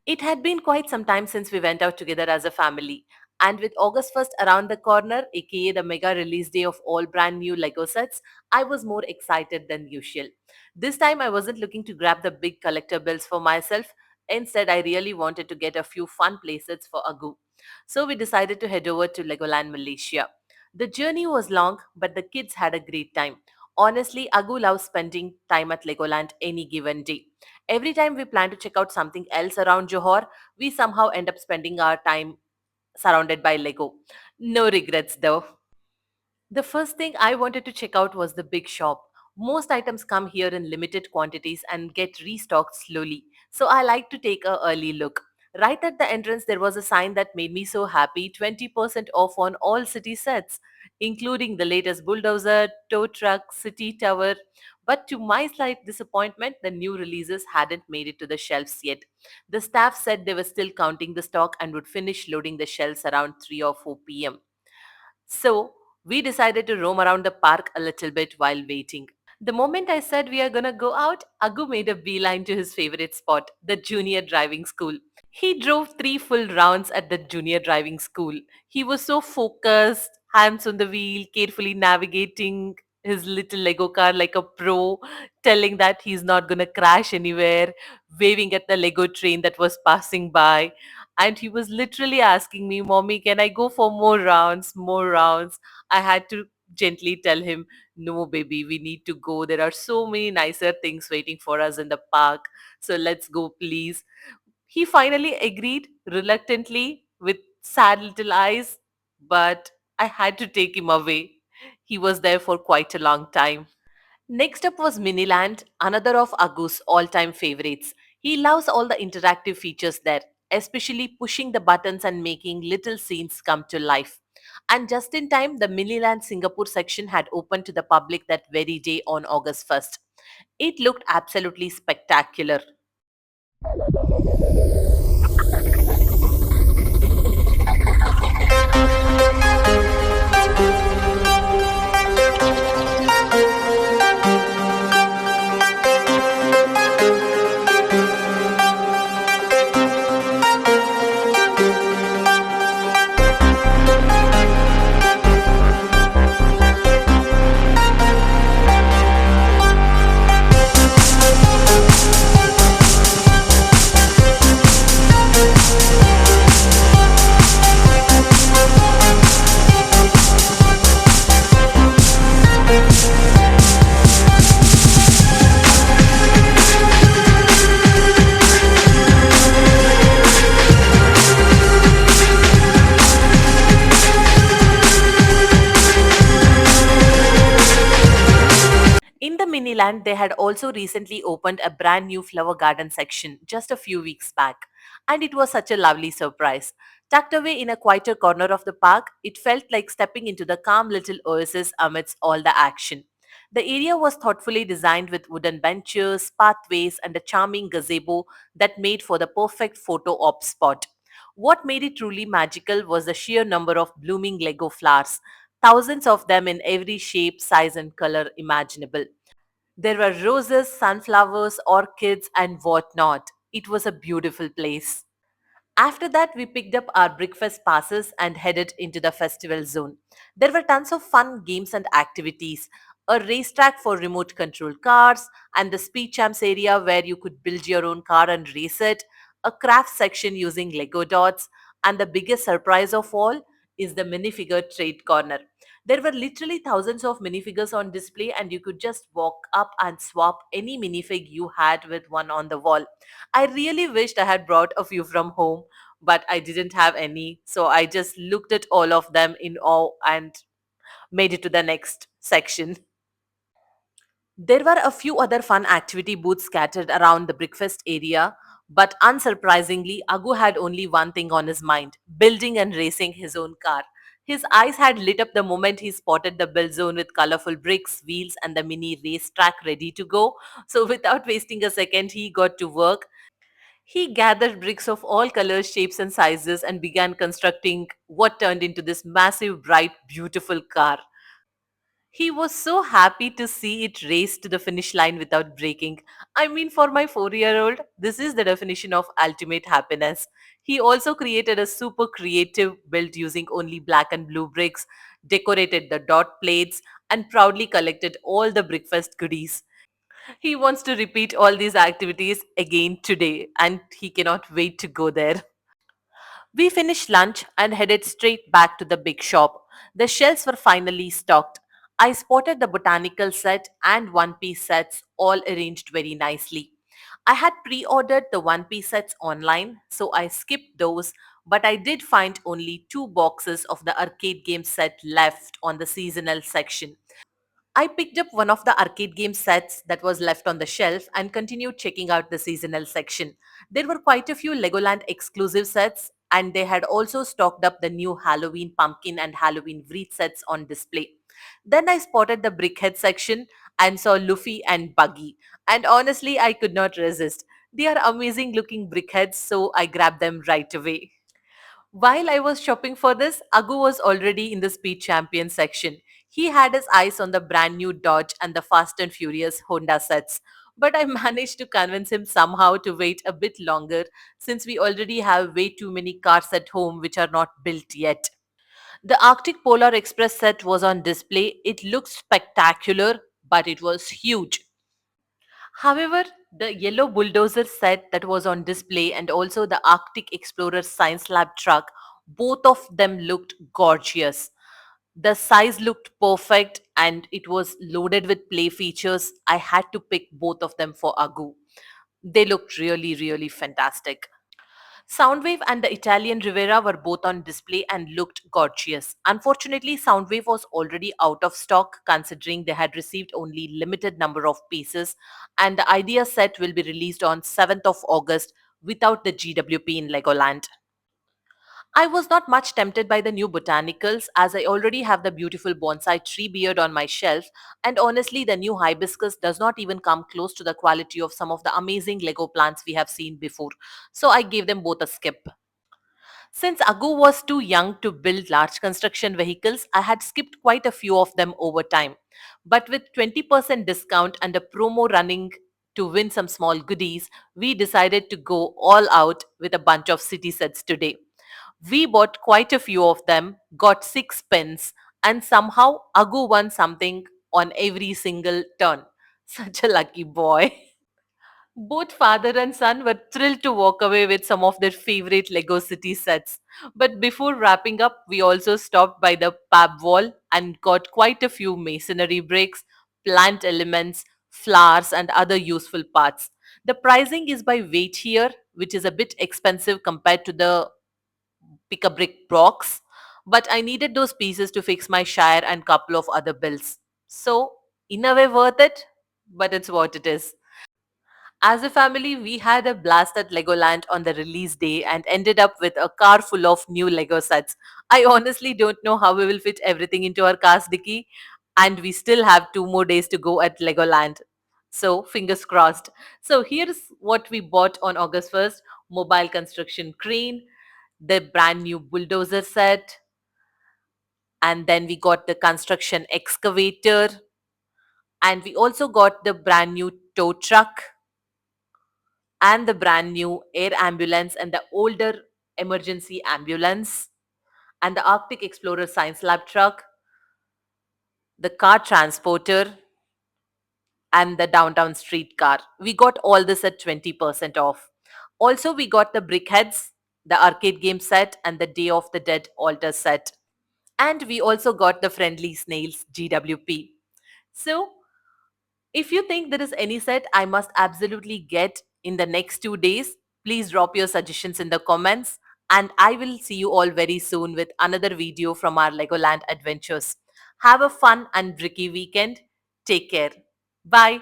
It had been quite some time since we went out together as a family, and with August 1st around the corner, aka the mega release day of all brand new Lego sets, I was more excited than usual. This time, I wasn't looking to grab the big collector bills for myself. Instead, I really wanted to get a few fun playsets for Agu. So we decided to head over to Legoland Malaysia. The journey was long, but the kids had a great time. Honestly, Agu loves spending time at Legoland any given day. Every time we plan to check out something else around Johor, we somehow end up spending our time surrounded by Lego. No regrets though. The first thing I wanted to check out was the big shop. Most items come here in limited quantities and get restocked slowly, so I like to take a early look. Right at the entrance, there was a sign that made me so happy: 20% off on all city sets, including the latest bulldozer, tow truck, city tower. But to my slight disappointment, the new releases hadn't made it to the shelves yet. The staff said they were still counting the stock and would finish loading the shelves around 3 or 4 p.m. So we decided to roam around the park a little bit while waiting. The moment I said we are gonna go out, Agu made a beeline to his favorite spot, the junior driving school. He drove 3 full rounds at the junior driving school. He was so focused, hands on the wheel, carefully navigating his little Lego car like a pro, telling that he's not gonna crash anywhere, waving at the Lego train that was passing by. And he was literally asking me, Mommy, can I go for more rounds? More rounds. I had to gently tell him, no, baby, we need to go. There are so many nicer things waiting for us in the park. So let's go, please. He finally agreed reluctantly with sad little eyes, but I had to take him away. He was there for quite a long time. Next up was Miniland, another of Agu's all time favorites. He loves all the interactive features there, especially pushing the buttons and making little scenes come to life. And just in time, the Miniland Singapore section had opened to the public that very day on August 1st. It looked absolutely spectacular. In the Miniland, they had also recently opened a brand new flower garden section just a few weeks back, and it was such a lovely surprise. Tucked away in a quieter corner of the park, it felt like stepping into the calm little oasis amidst all the action. The area was thoughtfully designed with wooden benches, pathways, and a charming gazebo that made for the perfect photo op spot. What made it truly magical was the sheer number of blooming Lego flowers, thousands of them in every shape, size, and color imaginable. There were roses, sunflowers, orchids, and whatnot. It was a beautiful place. After that, we picked up our breakfast passes and headed into the festival zone. There were tons of fun games and activities, a racetrack for remote control cars, and the speed champs area where you could build your own car and race it, a craft section using Lego dots, and the biggest surprise of all is the minifigure trade corner. There were literally thousands of minifigures on display, and you could just walk up and swap any minifig you had with one on the wall. I really wished I had brought a few from home, but I didn't have any. So I just looked at all of them in awe and made it to the next section. There were a few other fun activity booths scattered around the breakfast area, but unsurprisingly, Agu had only one thing on his mind: building and racing his own car. His eyes had lit up the moment he spotted the build zone with colorful bricks, wheels, and the mini racetrack ready to go. So, without wasting a second, he got to work. He gathered bricks of all colors, shapes, and sizes and began constructing what turned into this massive, bright, beautiful car. He was so happy to see it race to the finish line without breaking. I mean, for my 4-year-old, this is the definition of ultimate happiness. He also created a super creative build using only black and blue bricks, decorated the dot plates, and proudly collected all the breakfast goodies. He wants to repeat all these activities again today, and he cannot wait to go there. We finished lunch and headed straight back to the big shop. The shelves were finally stocked. I spotted the botanical set and one piece sets all arranged very nicely. I had pre ordered the one piece sets online, so I skipped those, but I did find only 2 boxes of the arcade game set left on the seasonal section. I picked up one of the arcade game sets that was left on the shelf and continued checking out the seasonal section. There were quite a few Legoland exclusive sets, and they had also stocked up the new Halloween pumpkin and Halloween wreath sets on display. Then I spotted the brickhead section and saw Luffy and Buggy, and honestly, I could not resist. They are amazing looking brickheads, so I grabbed them right away. While I was shopping for this, Agu was already in the Speed Champion section. He had his eyes on the brand new Dodge and the Fast and Furious Honda sets. But I managed to convince him somehow to wait a bit longer since we already have way too many cars at home which are not built yet. The Arctic Polar Express set was on display. It looked spectacular, but it was huge. However, the yellow bulldozer set that was on display and also the Arctic Explorer Science Lab truck, both of them looked gorgeous. The size looked perfect and it was loaded with play features. I had to pick both of them for Agu. They looked really, really fantastic. Soundwave and the Italian Rivera were both on display and looked gorgeous. Unfortunately, Soundwave was already out of stock considering they had received only limited number of pieces and the Idea set will be released on 7th of August without the GWP in Legoland. I was not much tempted by the new botanicals as I already have the beautiful bonsai tree beard on my shelf and honestly the new hibiscus does not even come close to the quality of some of the amazing Lego plants we have seen before. So I gave them both a skip. Since Agu was too young to build large construction vehicles, I had skipped quite a few of them over time. But with 20% discount and a promo running to win some small goodies, we decided to go all out with a bunch of city sets today. We bought quite a few of them, got 6 pins, and somehow Agu won something on every single turn. Such a lucky boy. Both father and son were thrilled to walk away with some of their favorite Lego City sets. But before wrapping up, we also stopped by the pub wall and got quite a few masonry bricks, plant elements, flowers, and other useful parts. The pricing is by weight here, which is a bit expensive compared to the pick a brick box. But I needed those pieces to fix my Shire and couple of other bills. So, in a way, worth it, but it's what it is. As a family, we had a blast at Legoland on the release day and ended up with a car full of new Lego sets. I honestly don't know how we will fit everything into our car's dicky, and we still have 2 more days to go at Legoland. So, fingers crossed. So, here's what we bought on August 1st: mobile construction crane, the brand new bulldozer set, and then we got the construction excavator, and we also got the brand new tow truck and the brand new air ambulance and the older emergency ambulance and the Arctic Explorer Science Lab truck, the car transporter, and the downtown streetcar. We got all this at 20% off. Also, we got the brickheads, the arcade game set, and the Day of the Dead altar set. And we also got the Friendly Snails GWP. So, if you think there is any set I must absolutely get in the next 2 days, please drop your suggestions in the comments. And I will see you all very soon with another video from our Legoland adventures. Have a fun and bricky weekend. Take care. Bye.